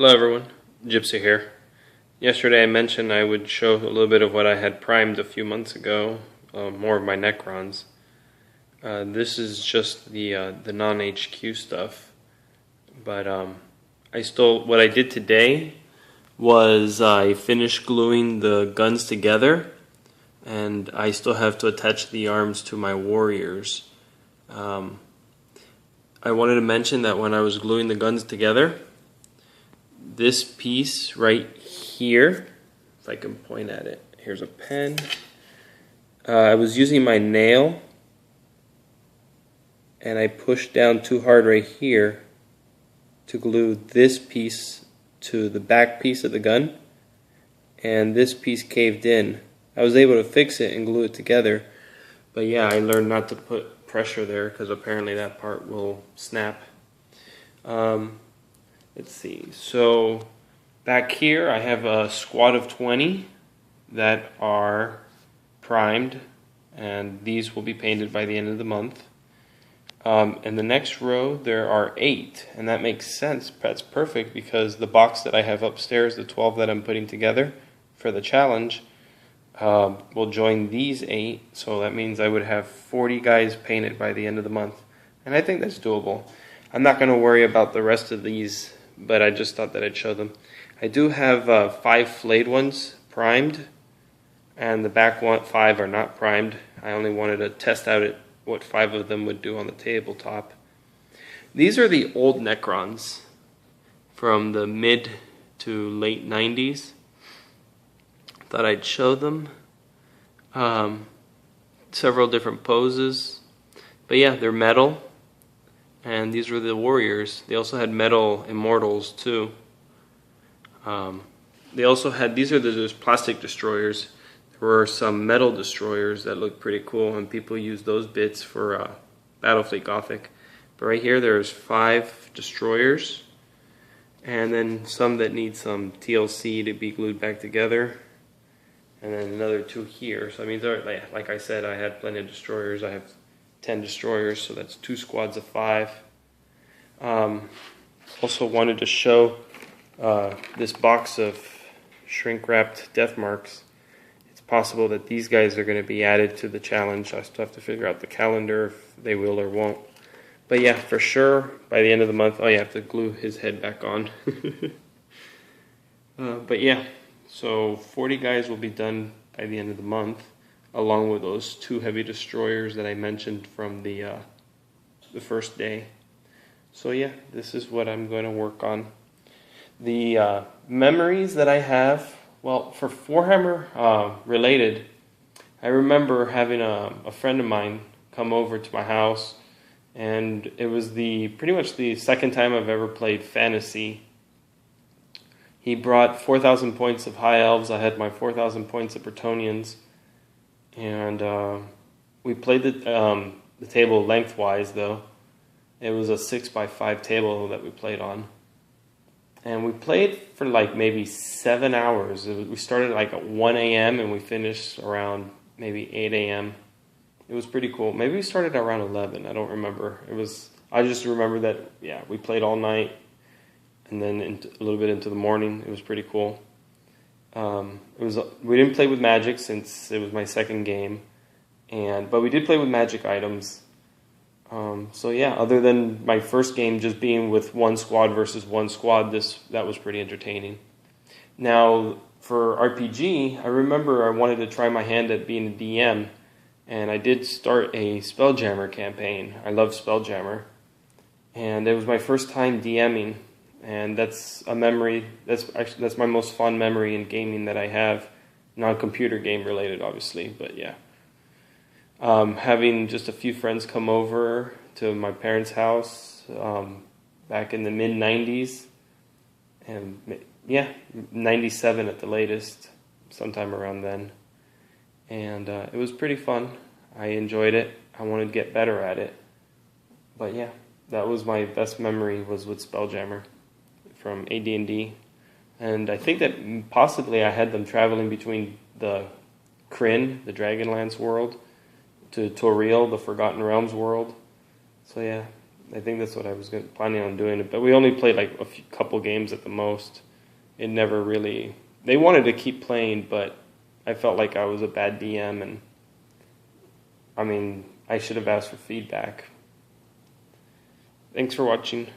Hello everyone, Gypsy here. Yesterday I mentioned I would show a little bit of what I had primed a few months ago, more of my Necrons. This is just the non-HQ stuff, but what I did today was I finished gluing the guns together, and I still have to attach the arms to my warriors. I wanted to mention that when I was gluing the guns together, this piece right here, if I can point at it, here's a pen. I was using my nail and I pushed down too hard right here to glue this piece to the back piece of the gun, and this piece caved in. I was able to fix it and glue it together, but yeah, I learned not to put pressure there because apparently that part will snap. Let's see, so back here I have a squad of 20 that are primed, and these will be painted by the end of the month. In the next row there are 8, and that makes sense. That's perfect because the box that I have upstairs, the 12 that I'm putting together for the challenge, will join these 8, so that means I would have 40 guys painted by the end of the month, and I think that's doable. I'm not going to worry about the rest of these, but I just thought that I'd show them. I do have 5 flayed ones primed, and the back 5 are not primed. I only wanted to test out what 5 of them would do on the tabletop. These are the old Necrons from the mid to late 90s. Thought I'd show them. Several different poses. But yeah, they're metal. And these were the warriors. They also had metal immortals too. They also had, these are the plastic destroyers. There were some metal destroyers that looked pretty cool, and people use those bits for Battlefleet Gothic. But right here there's 5 destroyers, and then some that need some TLC to be glued back together, and then another 2 here. So I mean, like I said, I had plenty of destroyers. I have 10 destroyers, so that's 2 squads of 5. Also wanted to show this box of shrink-wrapped death marks. It's possible that these guys are going to be added to the challenge. I still have to figure out the calendar if they will or won't. But yeah, for sure, by the end of the month, you have to glue his head back on. But yeah, so 40 guys will be done by the end of the month, along with those 2 heavy destroyers that I mentioned from the first day. So yeah, this is what I'm going to work on. The memories that I have, well, for Warhammer related, I remember having a friend of mine come over to my house, and it was pretty much the second time I've ever played fantasy. He brought 4,000 points of High Elves. I had my 4,000 points of Bretonnians. And we played the table lengthwise, though. It was a 6x5 table that we played on. And we played for like maybe 7 hours. We started like at 1 a.m. and we finished around maybe 8 a.m. It was pretty cool. Maybe we started around 11. I don't remember. I just remember that, yeah, we played all night and then a little bit into the morning. It was pretty cool. We didn't play with magic since it was my second game, but we did play with magic items. So yeah, other than my first game just being with 1 squad versus 1 squad, that was pretty entertaining. Now for RPG, I remember I wanted to try my hand at being a DM, and I did start a Spelljammer campaign. I love Spelljammer, and it was my first time DMing. And that's a memory, that's my most fond memory in gaming that I have. Non-computer game related, obviously, but yeah. Having just a few friends come over to my parents' house back in the mid-90s, and yeah, 97 at the latest, sometime around then. And it was pretty fun. I enjoyed it. I wanted to get better at it. But yeah, that was my best memory, was with Spelljammer from Ad&d, and I think that possibly I had them traveling between the Kryn, the Dragonlance world, to Toril, the Forgotten Realms world. So yeah, I think that's what I was planning on doing. But we only played like a couple games at the most. It never really... They wanted to keep playing, but I felt like I was a bad DM, and I mean, I should have asked for feedback. Thanks for watching.